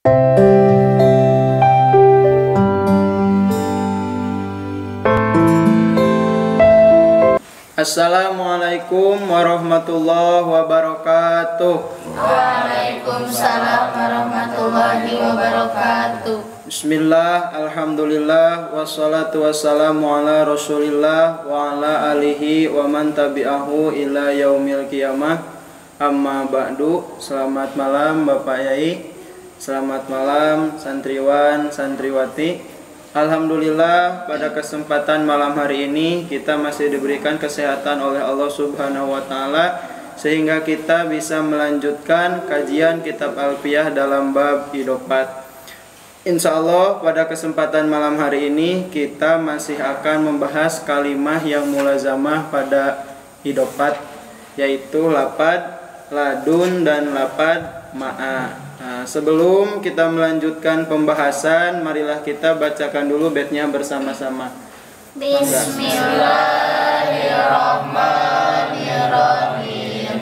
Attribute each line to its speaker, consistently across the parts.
Speaker 1: Assalamualaikum warahmatullahi wabarakatuh.
Speaker 2: Waalaikumsalam warahmatullahi wabarakatuh.
Speaker 1: Bismillah, alhamdulillah, wassalatu wassalamu ala rasulillah wa ala alihi wa man tabi'ahu ila yaumil qiyamah. Amma ba'du. Selamat malam Bapak Yai, selamat malam santriwan, santriwati. Alhamdulillah, pada kesempatan malam hari ini kita masih diberikan kesehatan oleh Allah Subhanahu wa taala sehingga kita bisa melanjutkan kajian kitab Alfiyah dalam bab idopat. Insya Allah pada kesempatan malam hari ini kita masih akan membahas kalimah yang mulazamah pada idopat, yaitu lapad ladun dan lapad ma'a. Nah, sebelum kita melanjutkan pembahasan, marilah kita bacakan dulu baitnya bersama-sama.
Speaker 2: Bismillahirrahmanirrahim.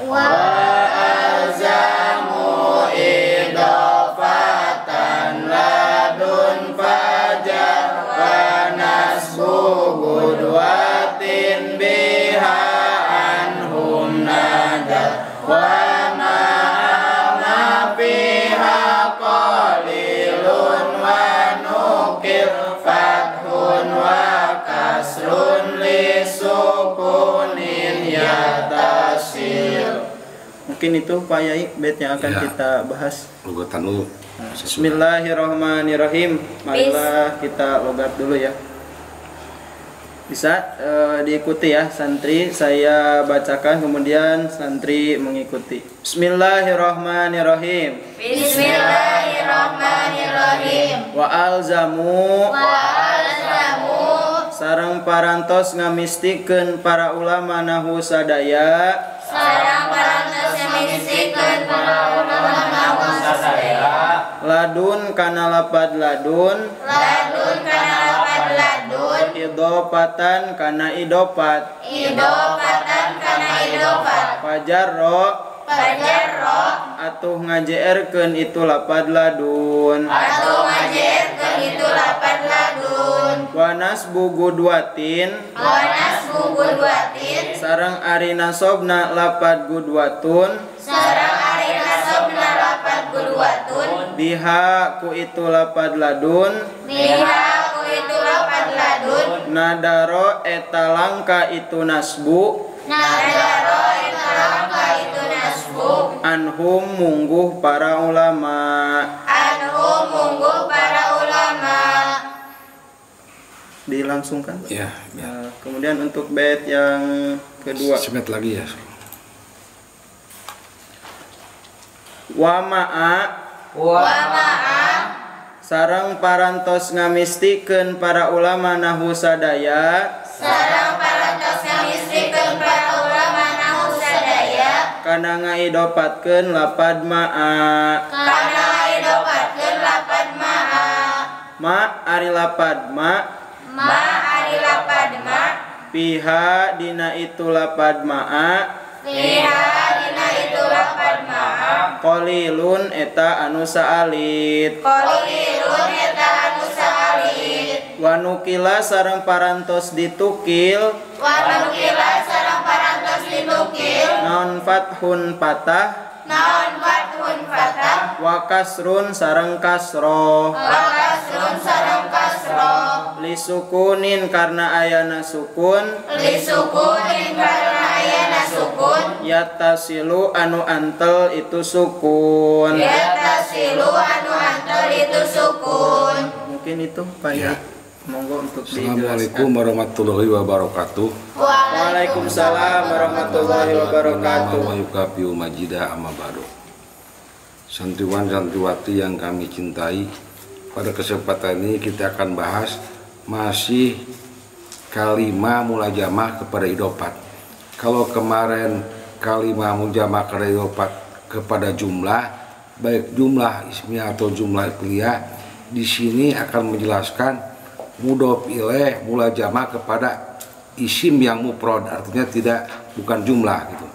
Speaker 2: Wa alzamu idafatan ladun fajar wa nasbu gudwatin biha anhum nadar wa
Speaker 1: mungkin itu Pak Yai bait yang akan kita bahas.
Speaker 3: Logatan dulu.
Speaker 1: Bismillahirrahmanirrahim. Marilah kita logat dulu ya. Bisa diikuti ya santri, saya bacakan kemudian santri mengikuti. Bismillahirrahmanirrahim.
Speaker 2: Bismillahirrahmanirrahim.
Speaker 1: Wa alzamu sareng parantos ngamistikeun para ulama nahu sadaya.
Speaker 2: Sareng parantos ngamistikeun para ulama nahu sadaya.
Speaker 1: Ladun kana lapad ladun.
Speaker 2: Ladun kana lapad ladun.
Speaker 1: Idopatan kana idopat.
Speaker 2: Idopatan kana idopat.
Speaker 1: Fajarro atuh ngajeerkeun itu lapad ladun.
Speaker 2: Atuh ngajeerkeun itu lapad ladun.
Speaker 1: Wanas bugudwatin.
Speaker 2: Wanas bugudwatin.
Speaker 1: Sareng ari nasobna lapad gudwatun.
Speaker 2: Sareng ari nasobna lapad gudwatun.
Speaker 1: Biha ku itu lapad ladun.
Speaker 2: Biha ku itu lapad ladun.
Speaker 1: Nadaro eta langka itu nasbu.
Speaker 2: Nadaro eta langka itu nasbu.
Speaker 1: Anhum mungguh para ulama.
Speaker 2: Anhum mungguh para ulama.
Speaker 1: Dilangsungkan.
Speaker 3: Ya.
Speaker 1: Kemudian untuk bait yang kedua.
Speaker 3: Semet lagi ya.
Speaker 1: Wa ma'a sareng parantos ngamistikeun para ulama nahu sadaya.
Speaker 2: Sareng parantos ngamistikeun para ulama nahu sadaya.
Speaker 1: Kana ngaidopatkeun lapad ma'a.
Speaker 2: Kana ngaidopatkeun lapad ma'a.
Speaker 1: Ma ari lapad ma.
Speaker 2: Ma ari lapad ma.
Speaker 1: Piha dina itu lapad ma'a.
Speaker 2: Piha dina itu lapad ma'a.
Speaker 1: Qalilun eta anu saalit.
Speaker 2: Qalilun eta anu saalit.
Speaker 1: Wanukila sareng parantos ditukil.
Speaker 2: Wanukila sareng parantos ditukil.
Speaker 1: Naon fathun patah.
Speaker 2: Naon fathun fatah.
Speaker 1: Wa kasrun sareng kasroh.
Speaker 2: Wa kasrun sareng kasroh.
Speaker 1: Lisukunin karena ayana sukun.
Speaker 2: Lisukunin karena ayana sukun.
Speaker 1: Yatasilu anu antel itu sukun.
Speaker 2: Yatasilu anu antel itu sukun.
Speaker 1: Mungkin itu Pak
Speaker 3: Ya.
Speaker 1: Monggo untuk
Speaker 3: Assalamualaikum warahmatullahi wabarakatuh.
Speaker 1: Waalaikumsalam warahmatullahi wabarakatuh.
Speaker 3: Wa yukafiu majida amma ba'du. Santriwan santriwati yang kami cintai, pada kesempatan ini kita akan bahas masih kalimah mulajamah kepada idopat. Kalau kemarin kalimah mulajamah kepada idopat kepada jumlah, baik jumlah ismiyah atau jumlah ipliyah, di sini akan menjelaskan mudhof ilaih mulajamah kepada isim yang mufrad, artinya bukan jumlah gitu.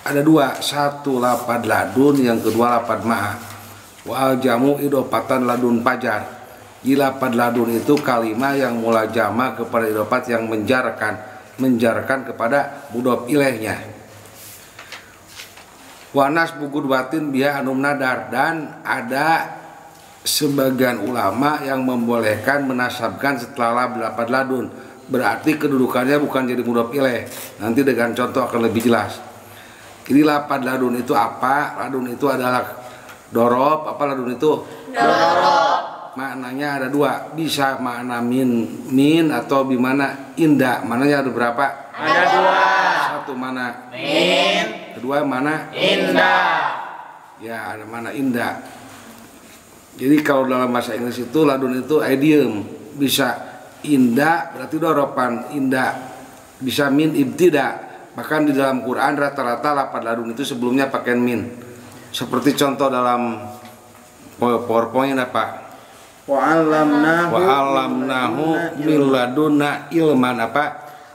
Speaker 3: ada dua, satu lapad ladun, yang kedua lapad ma'a. Wal jamu idopatan ladun pajar. Di lapad ladun itu kalimah yang mula jama kepada idopat yang menjarkan kepada mudhof ilaihnya. Wanas bugud batin biha anum nadar, dan ada sebagian ulama yang membolehkan menasabkan setelah lapad ladun, berarti kedudukannya bukan jadi mudhof ilaih. Nanti dengan contoh akan lebih jelas. Jadi lapad ladun itu apa? Ladun itu adalah dorob. Apa ladun itu?
Speaker 2: Dorob.
Speaker 3: Maknanya ada dua, bisa makna min atau bimana indah. Mananya ada berapa?
Speaker 2: Ada dua.
Speaker 3: Satu mana?
Speaker 2: Min.
Speaker 3: Kedua mana?
Speaker 2: Indah.
Speaker 3: Ya, ada mana indah. Jadi kalau dalam bahasa Inggris itu ladun itu idiom, bisa indah berarti doropan indah, bisa min ibtida. Bahkan di dalam Quran rata-rata lapad ladun itu sebelumnya pakai min. Seperti contoh dalam PowerPoint apa? Wa'allamnahu min ladunna ilman apa?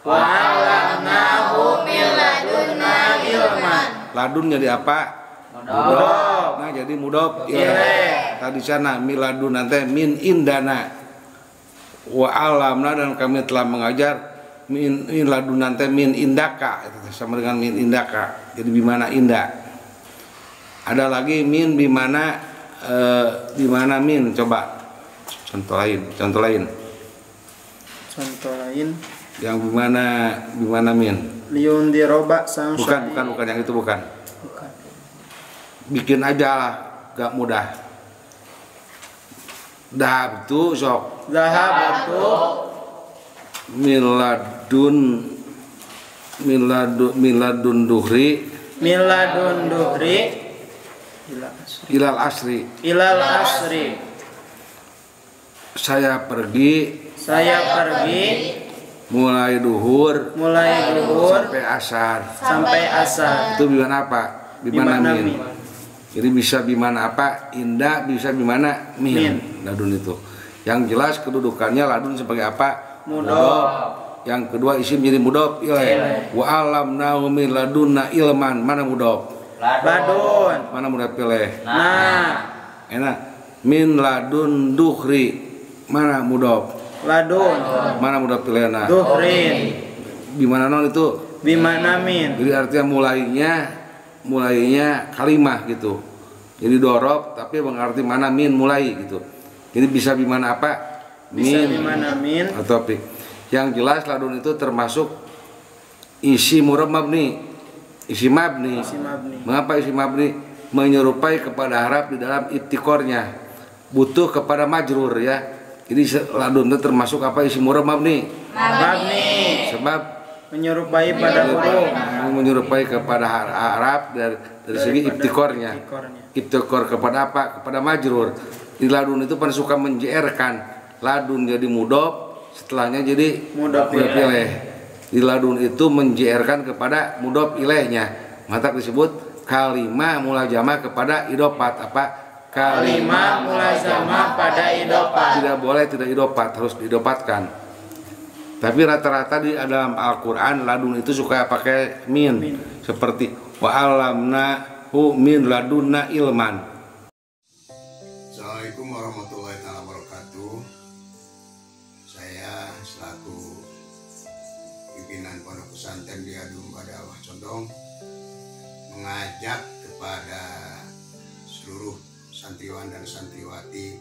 Speaker 2: Wa'allamnahu min ladunna ilman.
Speaker 3: Ladun jadi apa? Mudhof. Nah, jadi mudhof ilaih. Tadi sana miladun nanti min indana. Wa'allamna, dan kami telah mengajar min ladun nanti min indaka, sama dengan min indaka. Jadi bimana indah. Ada lagi min bimana min, coba contoh lain yang bimana min
Speaker 1: liun diroba sang
Speaker 3: bukan yang itu bukan. Bikin aja lah, gak mudah. Dahab tuh sok
Speaker 1: zahab tuh
Speaker 3: miladun duhri ilal asri. Saya pergi mulai duhur sampai asar. Itu bimana apa? Bimana min. Jadi bisa bimana apa? Indah, bisa bimana min. Ladun itu. Yang jelas kedudukannya ladun sebagai apa? Mudhof. Yang kedua isim jadi mudhof ilaih. Wa alamnahu min ladunna ilman. Mana mudhof?
Speaker 1: Ladun.
Speaker 3: Mana mudhof ilaih?
Speaker 1: Nah.
Speaker 3: Enak. Min ladun duhri. Mana mudhof?
Speaker 1: Ladun.
Speaker 3: Mana mudhof ilaihna?
Speaker 1: Duhrin.
Speaker 3: Bimana non itu?
Speaker 1: Bimana min.
Speaker 3: Jadi artinya mulainya kalimah gitu. Jadi dorob tapi mengerti mana min mulai gitu. Jadi bisa bimana apa?
Speaker 1: Bisa bimana min
Speaker 3: atau pik. Yang jelas ladun itu termasuk isi murab mabni. Isi mabni. Mengapa isi mabni? Menyerupai kepada harap di dalam ibtikornya. Butuh kepada majrur ya. Jadi ladun itu termasuk apa? Isi murab mabni. Sebab
Speaker 1: menyerupai pada huruf,
Speaker 3: menyerupai kepada harap dari segi ibtikornya. Ibtikor kepada apa? Kepada majrur. Di ladun itu pada suka menjerkan. Ladun jadi mudhof, setelahnya jadi mudhof ilaih. Di ladun itu menjerkan kepada mudhof ilaihnya. Maka disebut kalimah mulajamah kepada idopat. Apa?
Speaker 1: Kalimah mulajamah pada idopat.
Speaker 3: Tidak boleh tidak idopat, harus diidopatkan. Tapi rata-rata di dalam Al-Quran ladun itu suka pakai min. Seperti wa'alamnahu min ladunna ilman. Assalamualaikum warahmatullahi wabarakatuh. Saya selaku pimpinan Pondok Pesantren Diadum Badawah Condong mengajak kepada seluruh santriwan dan santriwati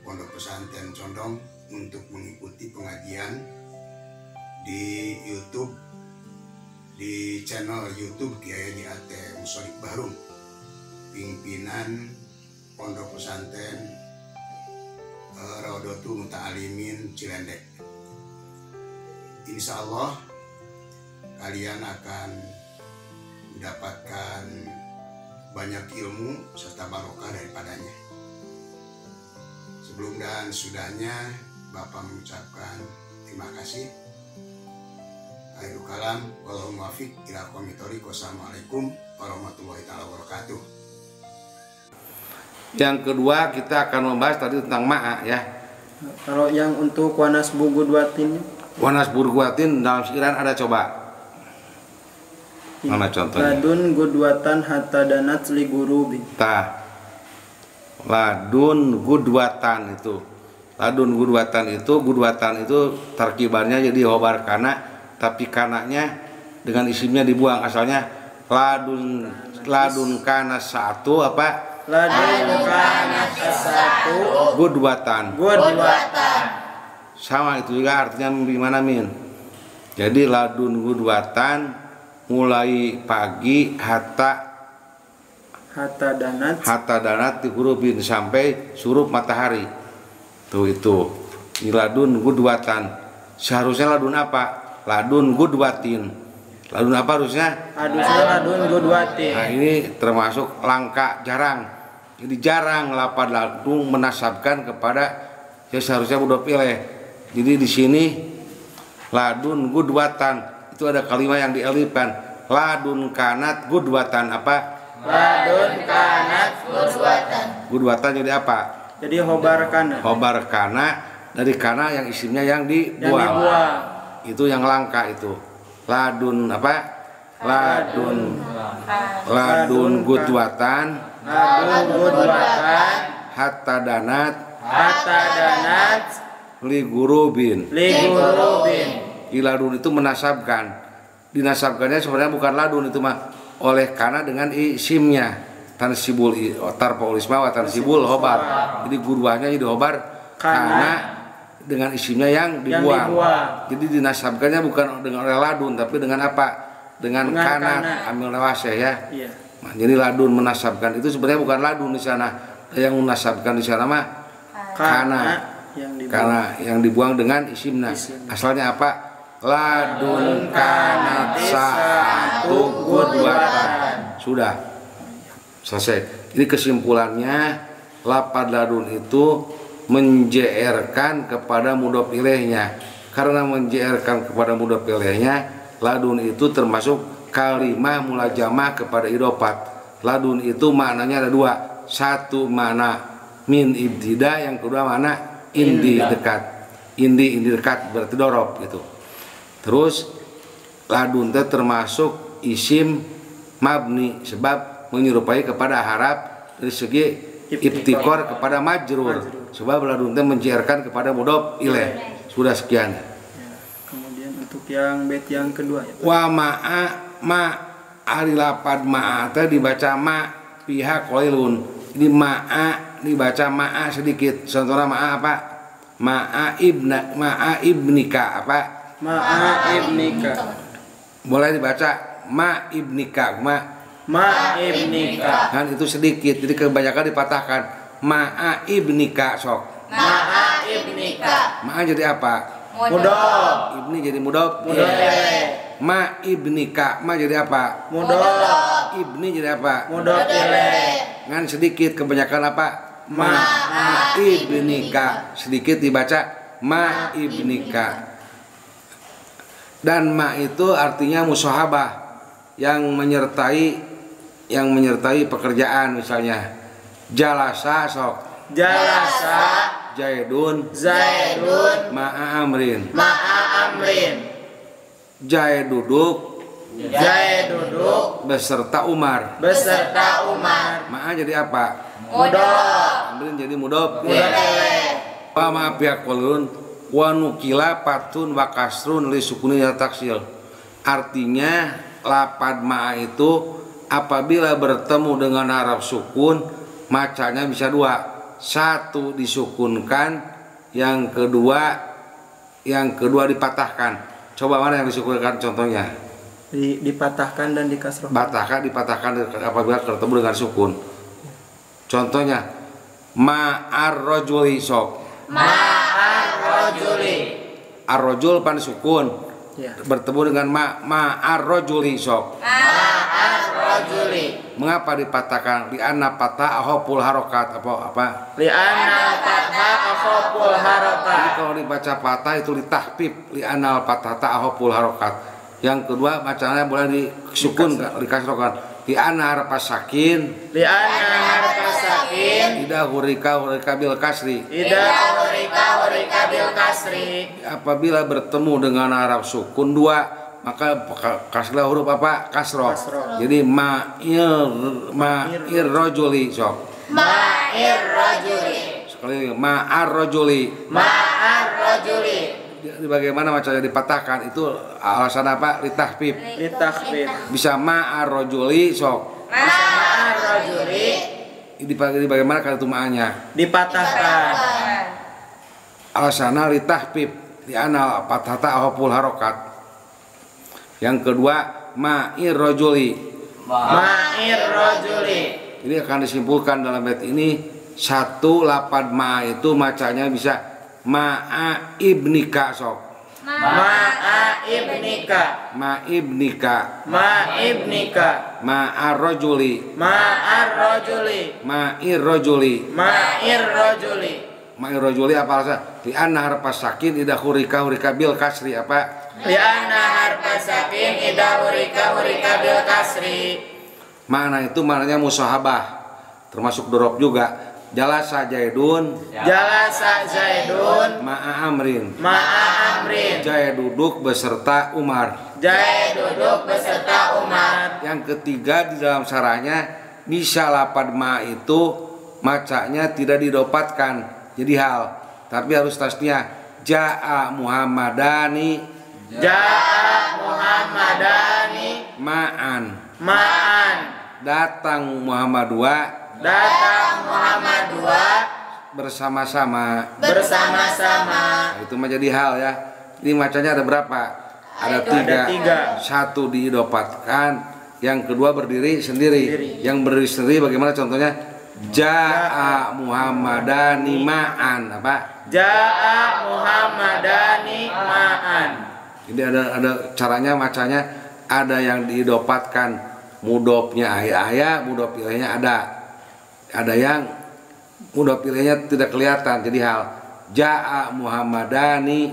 Speaker 3: Pondok Pesantren Condong untuk mengikuti pengajian di YouTube, di channel YouTube Kiai Haji Ate Musholik Bahrum, pimpinan Pondok Pesantren Raudhatul Muta'alimin Cilendek. Insya Allah kalian akan mendapatkan banyak ilmu serta barokah daripadanya. Sebelum dan sudahnya Bapak mengucapkan terima kasih. Akhirul kalam, wallahul muwaffiq ila aqwamit thoriq. Wassalamualaikum warahmatullahi wabarakatuh. Yang kedua kita akan membahas tadi tentang ma'a ya.
Speaker 1: Kalau yang untuk wanas bugudwatin,
Speaker 3: wanas burguatin dalam seiran ada coba. Mana contohnya?
Speaker 1: Ladun gudwatan hatta danat li gurubi.
Speaker 3: Ladun gudwatan itu. Ladun gudwatan itu tarkibannya jadi khobar kana, tapi kananya dengan isimnya dibuang. Asalnya ladun kana satu apa?
Speaker 1: Ladun kana satu
Speaker 3: Gudwatan. Sama itu juga artinya gimana min? Jadi ladun gudwatan mulai pagi hatta danat dihurufin sampai surup matahari. Tuh itu. Ini ladun gudwatan. Seharusnya ladun apa? Ladun gudwatin. Ladun apa harusnya?
Speaker 1: Harusnya ladun gudwatin.
Speaker 3: Nah ini termasuk langka, jarang. Jadi jarang lapad ladun menasabkan kepada ya seharusnya mudhof ilaih. Jadi di sini ladun gudwatan itu ada kalimat yang dialifkan. Ladun kanat gudwatan apa?
Speaker 1: Ladun kanat gudwatan.
Speaker 3: Gudwatan jadi apa?
Speaker 1: Jadi khobar kana.
Speaker 3: Khobar kana dari kana yang isimnya yang dibuang. Itu yang langka itu. Ladun apa? Ladun gudwatan. Hatta danat li gurubin. Ladun itu menasabkan. Dinasabkannya sebenarnya bukan ladun itu mah oleh kana dengan isimnya. Tansibul tarfa'ul isma wa tansibul khobar. Jadi guruahnya jadi khobar kana dengan isimnya yang dibuang. Jadi dinasabkannya bukan dengan oleh ladun tapi dengan apa? Dengan kana amil nawasih ya.
Speaker 1: Iya.
Speaker 3: Nah, jadi ladun menasabkan itu sebenarnya bukan ladun di sana. Yang menasabkan di sana mah kana. Karena yang dibuang dengan isimna. Asalnya apa? Ladun kanat satu gudwatan. Sudah selesai. Jadi kesimpulannya lapad ladun itu menjeerkan kepada mudhof ilaihnya. Karena menjeerkan kepada mudhof ilaihnya, ladun itu termasuk kalimah mulajamah kepada idofat. Ladun itu maknanya ada dua. Satu makna min ibtida, yang kedua makna indi dekat. Indi dekat berarti dorob gitu. Terus ladun itu termasuk isim mabni sebab menyerupai kepada harap dari segi ibtikor kepada majrur. Sebab ladun itu mencairkan kepada mudhof ilaih. Sudah sekian.
Speaker 1: Ya, kemudian untuk yang bait yang kedua ya.
Speaker 3: Wa ma ari lapad ma'a teh dibaca ma pihak qailun. Jadi ma'a dibaca ma'a sedikit. Contohnya ma'a apa? Ma'a ibnika apa?
Speaker 1: Ma'a ibnika.
Speaker 3: Boleh dibaca ma ibnika, ma
Speaker 1: ibnika.
Speaker 3: kan itu sedikit. Jadi kebanyakan dipatahkan. Ma'a ibnika sok.
Speaker 2: Ma'a ibnika.
Speaker 3: Ma'a jadi apa?
Speaker 1: Mudhof.
Speaker 3: Ibni jadi mudhof.
Speaker 1: Ilaih.
Speaker 3: Ma ibnika, ma jadi apa?
Speaker 1: Mudhof.
Speaker 3: Ibni jadi apa?
Speaker 1: Mudhof ilaih.
Speaker 3: Ngan sedikit, kebanyakan apa? Ma ibnika. Sedikit dibaca ma ibnika. Dan ma itu artinya musahabah, yang menyertai pekerjaan. Misalnya jalasa sok.
Speaker 1: Jalasa
Speaker 3: Zaidun ma'a amrin. Zaid duduk beserta Umar. Ma'a jadi apa?
Speaker 1: Mudhof.
Speaker 3: Amrin jadi mudhof. Wa ma biaqulun wa nukila patun wa kasrun li sukuni taksil. Artinya lapad ma'a itu apabila bertemu dengan haraf sukun macanya bisa dua. Satu disukunkan, yang kedua dipatahkan. Coba mana yang disukunkan contohnya?
Speaker 1: Dipatahkan dan dikasrohkan.
Speaker 3: Dipatahkan apabila bertemu dengan sukun. Contohnya ma'ar rajuli sok. Ar-rajul pan sukun.
Speaker 1: Ya.
Speaker 3: Bertemu dengan ma'ar rajuli sok. Mengapa dipatahkan? Li'anna patah akhaful harokat apa?
Speaker 1: Li'anna patah akhaful harokat.
Speaker 3: Jadi kalau dibaca patah itu ditahfif. Li'anna patah akhaful harokat. Yang kedua bacanya boleh disukun, dikasrokan. Li'anna harpas sakin. Ida hurika bil kasri. Apabila bertemu dengan haraf sukun dua, maka kasrah huruf apa? Kasroh.
Speaker 1: Kasroh.
Speaker 3: Jadi ma'ir rojuli sok.
Speaker 2: Ma'ir rajuli.
Speaker 3: Sekali lagi ma'ar rojuli.
Speaker 2: Ma'ar rajuli.
Speaker 3: Bagaimana macamnya dipatahkan itu alasan apa? Litahfif.
Speaker 1: Litahfif.
Speaker 3: Bisa ma'ar rojuli sok.
Speaker 2: Ma'ar rajuli.
Speaker 3: Ini bagaimana kalau itu ma'anya?
Speaker 1: Dipatahkan.
Speaker 3: Alasana litahfif di ana fathata ahful harokat. Yang kedua ma'ir rojuli.
Speaker 1: Ma'ir rajuli.
Speaker 3: Ini akan disimpulkan dalam bait ini satu lapad ma itu macanya bisa ma'a ibnika sok.
Speaker 1: Ma'a ibnika.
Speaker 3: Ma ibnika.
Speaker 1: Ma ibnika.
Speaker 3: Ma'ar rojuli.
Speaker 1: Ma'ar rajuli.
Speaker 3: Ma'ir rojuli.
Speaker 1: Ma'ir rajuli.
Speaker 3: Ma'ir rojuli apa alasan? Di anna harpas sakin ida hurika bil kasri apa?
Speaker 1: Lianna harfa sakin ida hurika bil kasri.
Speaker 3: Mana itu maknanya musahabah. Termasuk dorob juga. Jalasa Jaidun.
Speaker 1: Jalasa Zaidun.
Speaker 3: Ma'a amrin.
Speaker 1: Ma'a amrin.
Speaker 3: Jaya duduk beserta Umar.
Speaker 1: Jaya duduk beserta Umar.
Speaker 3: Yang ketiga di dalam sarahnya bisa lapad ma itu macanya tidak didapatkan jadi hal, tapi harus tasnya ja'a Muhammadani.
Speaker 1: Ja'a Muhammadani.
Speaker 3: Ma'an.
Speaker 1: Ma'an.
Speaker 3: Datang Muhammad dua.
Speaker 1: Datang Muhammad dua.
Speaker 3: Bersama-sama.
Speaker 1: Bersama-sama.
Speaker 3: Nah, itu menjadi hal ya. Ini macanya ada berapa? Ada tiga. Satu didapatkan, yang kedua berdiri sendiri. Yang berdiri sendiri bagaimana contohnya? Ja'a Muhammadani ma'an apa?
Speaker 1: Ja'a Muhammadani ma'an.
Speaker 3: Jadi ada caranya macanya, ada yang didapatkan mudhofnya ayah, mudhof ilainya ada. Ada yang mudhof ilainya tidak kelihatan jadi hal. Ja'a Muhammadani.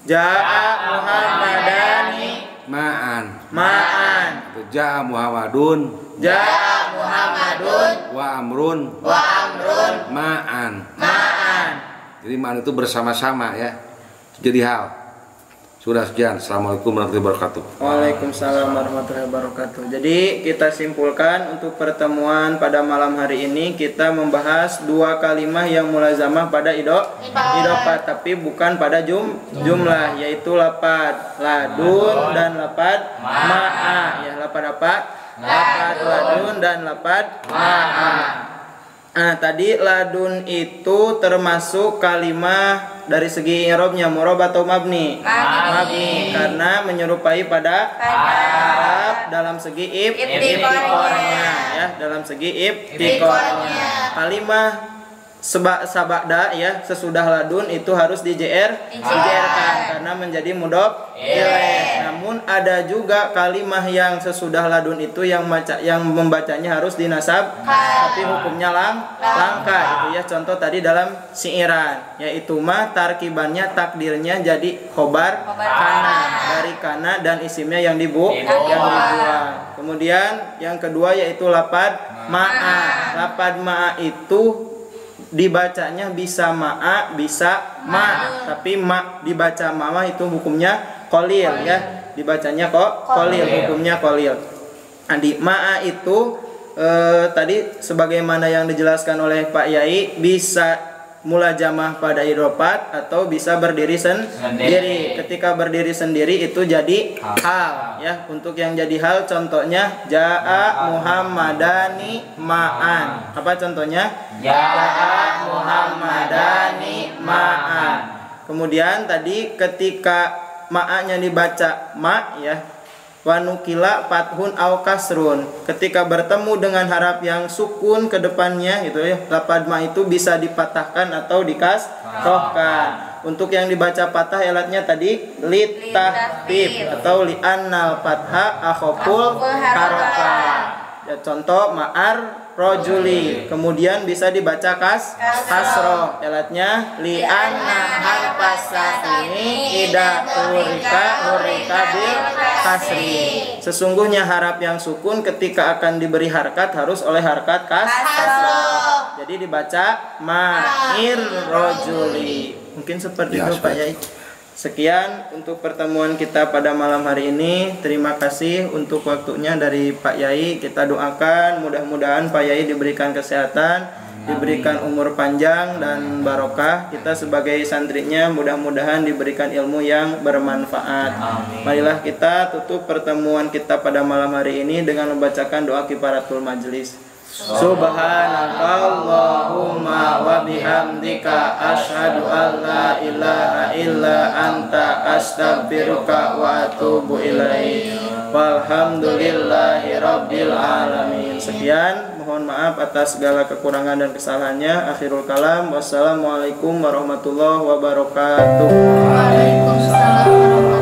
Speaker 1: Ja'a Muhammadani
Speaker 3: Ma'an.
Speaker 1: ma'an.
Speaker 3: Ja'a Muhammadun.
Speaker 1: Ja'a Muhammadun
Speaker 3: Wa amrun.
Speaker 1: wa amrun
Speaker 3: Ma'an.
Speaker 1: ma'an.
Speaker 3: Jadi ma'an itu bersama-sama ya. Jadi hal. Sudah sekian. Assalamualaikum warahmatullahi wabarakatuh.
Speaker 1: Waalaikumsalam warahmatullahi wabarakatuh. Jadi kita simpulkan untuk pertemuan pada malam hari ini kita membahas dua kalimah yang mulazamah pada idofat, tapi bukan pada jumlah, yaitu lapad ladun dan lapad ma'a. Ya, lapad apa? Lapad ladun dan lapad ma'a. Nah, tadi ladun itu termasuk kalimah dari segi i'rabnya murab atau mabni? Mabni, karena menyerupai pada Arab dalam segi ibtiqornya ya, dalam segi ibtiqornya. Kalimah sabada ya, sesudah ladun itu harus dijerkan karena menjadi mudhof ilaih. Namun ada juga kalimah yang sesudah ladun itu yang membacanya harus dinasab, tapi hukumnya langka itu ya. Contoh tadi dalam syi'ran, yaitu mah tarkibannya takdirnya jadi khobar kana, dari kana dan isimnya yang dibuang. Kemudian yang kedua yaitu lapad ma'a. Lapad ma'a itu dibacanya bisa ma'a, bisa ma, tapi ma dibaca mama itu hukumnya qalil ya, dibacanya qalil, hukumnya qalil. Di ma'a itu tadi sebagaimana yang dijelaskan oleh Pak Yai, bisa mulajamah pada idofat atau bisa berdiri sendiri. Ketika berdiri sendiri itu jadi hal ya. Untuk yang jadi hal contohnya ja'a Muhammadani ma'an. Apa contohnya? Ja'a Muhammadani ma'an. Kemudian tadi ketika ma'anya dibaca ma ya, wanukila fathun au kasrun, ketika bertemu dengan harap yang sukun ke depannya gitu ya, lapad ma itu bisa dipatahkan atau dikasrohkan. Untuk yang dibaca patah elatnya tadi litahfif atau li'annal fatha akhaful harokat ya. Contoh ma'ar rojuli, kemudian bisa dibaca kasroh, elatnya li'anna harfas sakini ida hurika bil kasri. Sesungguhnya harap yang sukun ketika akan diberi harkat harus oleh harkat kasroh. Jadi dibaca ma'ir rojuli. Mungkin seperti
Speaker 3: Ya,
Speaker 1: itu Pak Yai. Sekian untuk pertemuan kita pada malam hari ini. Terima kasih untuk waktunya dari Pak Yai. Kita doakan mudah-mudahan Pak Yai diberikan kesehatan, diberikan umur panjang dan barokah. Kita sebagai santrinya mudah-mudahan diberikan ilmu yang bermanfaat. Marilah kita tutup pertemuan kita pada malam hari ini dengan membacakan doa kifaratul majlis. Subhanakallahumma wa bihamdika asyhadu an la ilaha illa anta astaghfiruka wa atubu ilaik. Walhamdulillahi rabbil alamin. Sekian, mohon maaf atas segala kekurangan dan kesalahannya. Akhirul kalam. Wassalamualaikum warahmatullahi wabarakatuh.
Speaker 2: Waalaikumsalam.